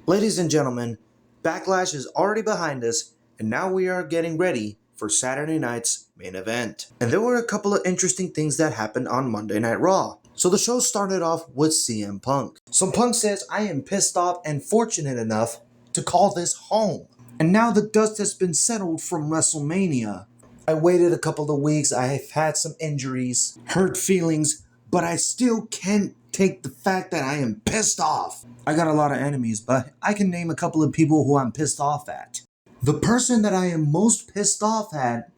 Ladies and gentlemen, Backlash is already behind us, and now we are getting ready for Saturday night's main event. And there were a couple of interesting things that happened on Monday Night Raw. So the show started off with CM Punk. So Punk says, I am pissed off and fortunate enough to call this home. And now the dust has been settled from WrestleMania. I waited a couple of weeks, I've had some injuries, hurt feelings, but I still can't take the fact that I am pissed off. I got a lot of enemies, but I can name a couple of people who I'm pissed off at. The person that I am most pissed off at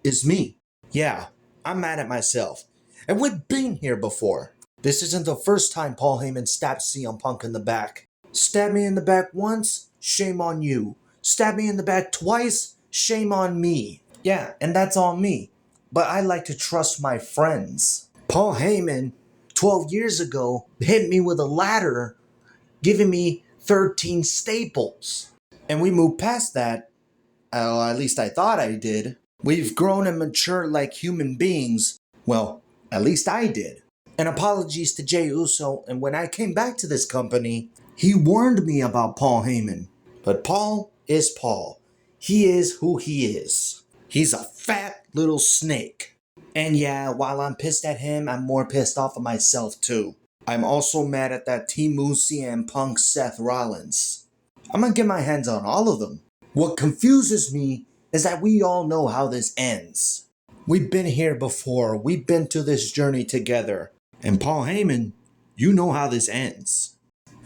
is me. Yeah, I'm mad at myself. And we've been here before. This isn't the first time Paul Heyman stabbed CM Punk in the back. Stab me in the back once, shame on you. Stab me in the back twice, shame on me. Yeah, and that's on me. But I like to trust my friends. Paul Heyman, 12 years ago, hit me with a ladder, giving me 13 staples. And we moved past that. At least I thought I did. We've grown and matured like human beings. Well, at least I did. And apologies to Jey Uso, and when I came back to this company, he warned me about Paul Heyman. But Paul is Paul. He is who he is. He's a fat little snake. And yeah, while I'm pissed at him, I'm more pissed off of myself too. I'm also mad at that Team CM Punk Seth Rollins. I'm gonna get my hands on all of them. What confuses me is that we all know how this ends. We've been here before. We've been to this journey together. And Paul Heyman, you know how this ends.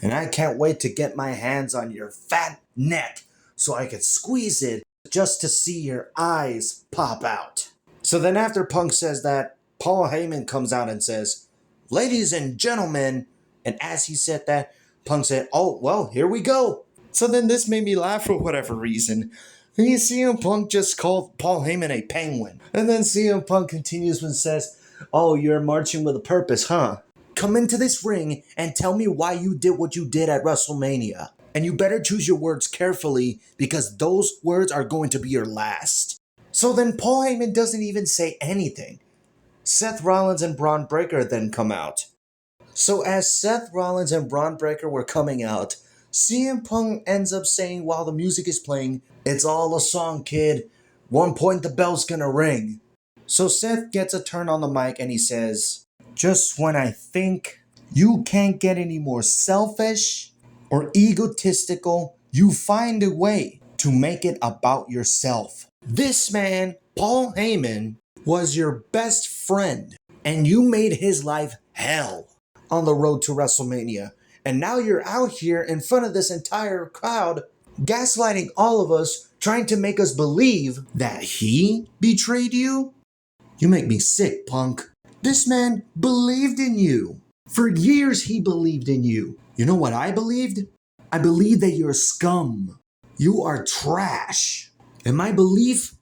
And I can't wait to get my hands on your fat neck so I can squeeze it just to see your eyes pop out. So then after Punk says that, Paul Heyman comes out and says, ladies and gentlemen, and as he said that, Punk said, oh, well, here we go. So then this made me laugh for whatever reason. And you see CM Punk just called Paul Heyman a penguin. And then CM Punk continues and says, oh, you're marching with a purpose, huh? Come into this ring and tell me why you did what you did at WrestleMania. And you better choose your words carefully because those words are going to be your last. So then Paul Heyman doesn't even say anything. Seth Rollins and Braun Breaker then come out. So as Seth Rollins and Braun Breaker were coming out, CM Punk ends up saying while the music is playing, it's all a song, kid. One point the bell's gonna ring. So Seth gets a turn on the mic and he says, just when I think you can't get any more selfish or egotistical, you find a way to make it about yourself. This man, Paul Heyman, was your best friend and you made his life hell on the road to WrestleMania. And now you're out here in front of this entire crowd, gaslighting all of us, trying to make us believe that he betrayed you? You make me sick, Punk. This man believed in you. For years he believed in you. You know what I believed? I believed that you're scum. You are trash. And my belief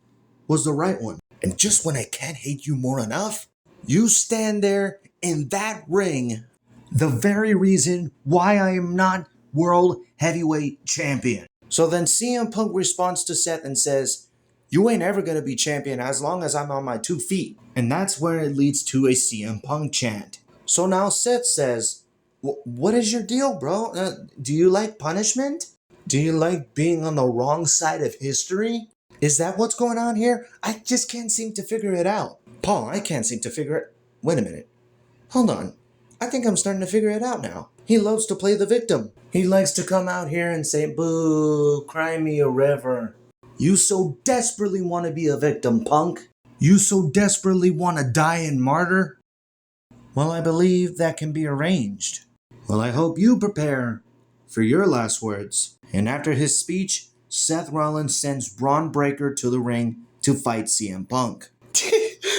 was the right one. And just when I can't hate you more enough, you stand there in that ring, the very reason why I am not World Heavyweight Champion. So then CM Punk responds to Seth and says, you ain't ever going to be champion as long as I'm on my 2 feet. And that's where it leads to a CM Punk chant. So now Seth says, what is your deal, bro? Do you like punishment? Do you like being on the wrong side of history? Is that what's going on here? I just can't seem to figure it out. Paul, I can't seem to figure it. Wait a minute. Hold on. I think I'm starting to figure it out now. He loves to play the victim. He likes to come out here and say, boo, cry me a river. You so desperately want to be a victim, Punk. You so desperately want to die and martyr. Well, I believe that can be arranged. Well, I hope you prepare for your last words. And after his speech, Seth Rollins sends Braun Breaker to the ring to fight CM Punk.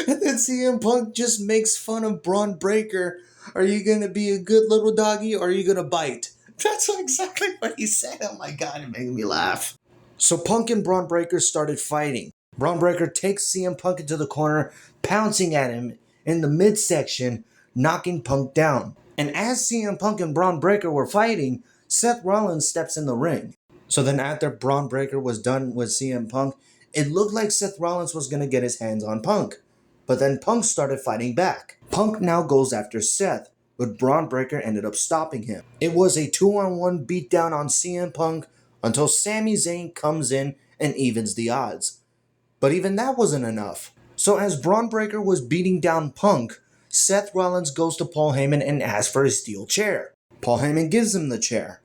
And then CM Punk just makes fun of Braun Breaker. Are you going to be a good little doggy or are you going to bite? That's exactly what he said. Oh my God, it made me laugh. So Punk and Braun Breaker started fighting. Braun Breaker takes CM Punk into the corner, pouncing at him in the midsection, knocking Punk down. And as CM Punk and Braun Breaker were fighting, Seth Rollins steps in the ring. So then after Braun Breaker was done with CM Punk, it looked like Seth Rollins was going to get his hands on Punk. But then Punk started fighting back. Punk now goes after Seth, but Braun Breaker ended up stopping him. It was a 2-on-1 beatdown on CM Punk until Sami Zayn comes in and evens the odds. But even that wasn't enough. So as Braun Breaker was beating down Punk, Seth Rollins goes to Paul Heyman and asks for a steel chair. Paul Heyman gives him the chair.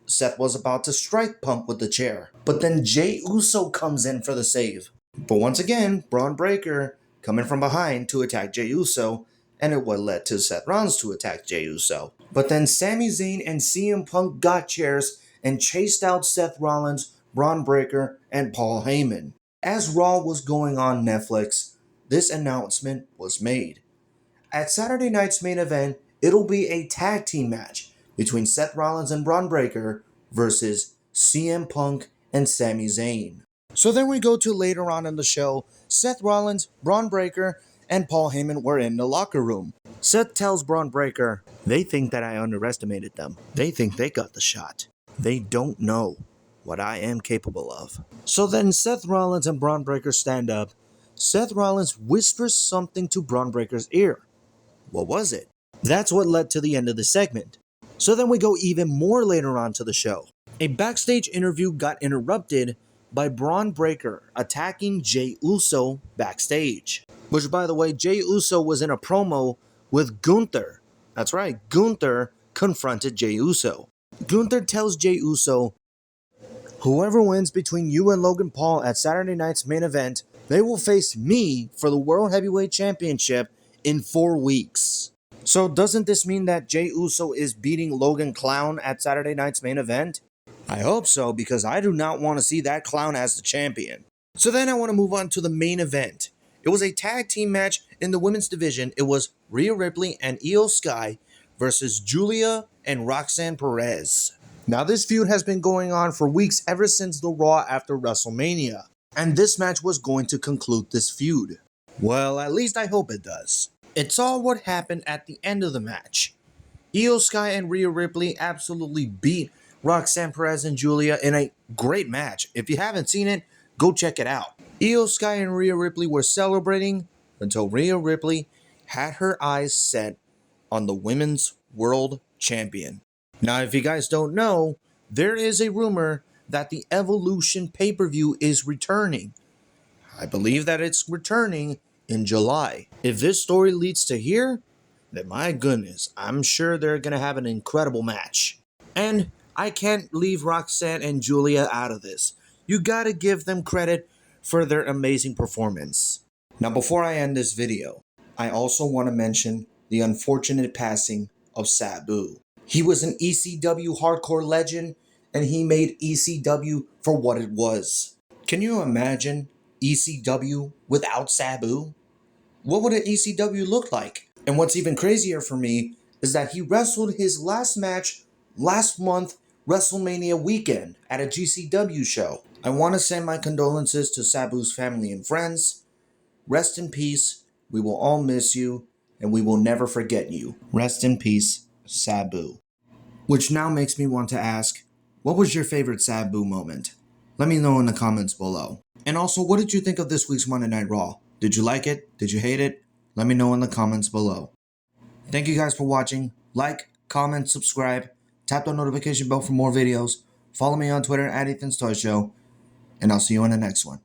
Seth was about to strike Punk with the chair, but then Jey Uso comes in for the save. But once again, Braun Breaker coming from behind to attack Jey Uso, and it what led to Seth Rollins to attack Jey Uso. But then Sami Zayn and CM Punk got chairs and chased out Seth Rollins, Braun Breaker, and Paul Heyman. As Raw was going on Netflix, this announcement was made. At Saturday night's main event, it'll be a tag team match between Seth Rollins and Braun Breaker versus CM Punk and Sami Zayn. So then we go to later on in the show, Seth Rollins, Braun Breaker, and Paul Heyman were in the locker room. Seth tells Braun Breaker, "They think that I underestimated them. They think they got the shot. They don't know what I am capable of." So then Seth Rollins and Braun Breaker stand up. Seth Rollins whispers something to Braun Breaker's ear. What was it? That's what led to the end of the segment. So then we go even more later on to the show. A backstage interview got interrupted by Braun Breaker attacking Jey Uso backstage. Which, by the way, Jey Uso was in a promo with Gunther. That's right, Gunther confronted Jey Uso. Gunther tells Jey Uso, "Whoever wins between you and Logan Paul at Saturday night's main event, they will face me for the World Heavyweight Championship in 4 weeks." So doesn't this mean that Jey Uso is beating Logan Clown at Saturday night's main event? I hope so, because I do not want to see that clown as the champion. So then I want to move on to the main event. It was a tag team match in the women's division. It was Rhea Ripley and Io Sky versus Julia and Roxanne Perez. Now this feud has been going on for weeks ever since the Raw after WrestleMania. And this match was going to conclude this feud. Well, at least I hope it does. It's all what happened at the end of the match. Io Sky and Rhea Ripley absolutely beat Roxanne Perez and Julia in a great match. If you haven't seen it, go check it out. Io Sky and Rhea Ripley were celebrating until Rhea Ripley had her eyes set on the Women's World Champion. Now, if you guys don't know, there is a rumor that the Evolution pay-per-view is returning. I believe that it's returning in July. If this story leads to here, then my goodness, I'm sure they're going to have an incredible match. And I can't leave Roxanne and Julia out of this. You gotta give them credit for their amazing performance. Now, before I end this video, I also want to mention the unfortunate passing of Sabu. He was an ECW hardcore legend, and he made ECW for what it was. Can you imagine ECW without Sabu? What would an ECW look like? And what's even crazier for me is that he wrestled his last match last month, WrestleMania weekend, at a GCW show. I want to send my condolences to Sabu's family and friends. Rest in peace. We will all miss you, and we will never forget you. Rest in peace, Sabu. Which now makes me want to ask, what was your favorite Sabu moment? Let me know in the comments below. And also, what did you think of this week's Monday Night Raw? Did you like it? Did you hate it? Let me know in the comments below. Thank you guys for watching. Like, comment, subscribe, tap the notification bell for more videos. Follow me on Twitter at Ethan's Toy Show, and I'll see you in the next one.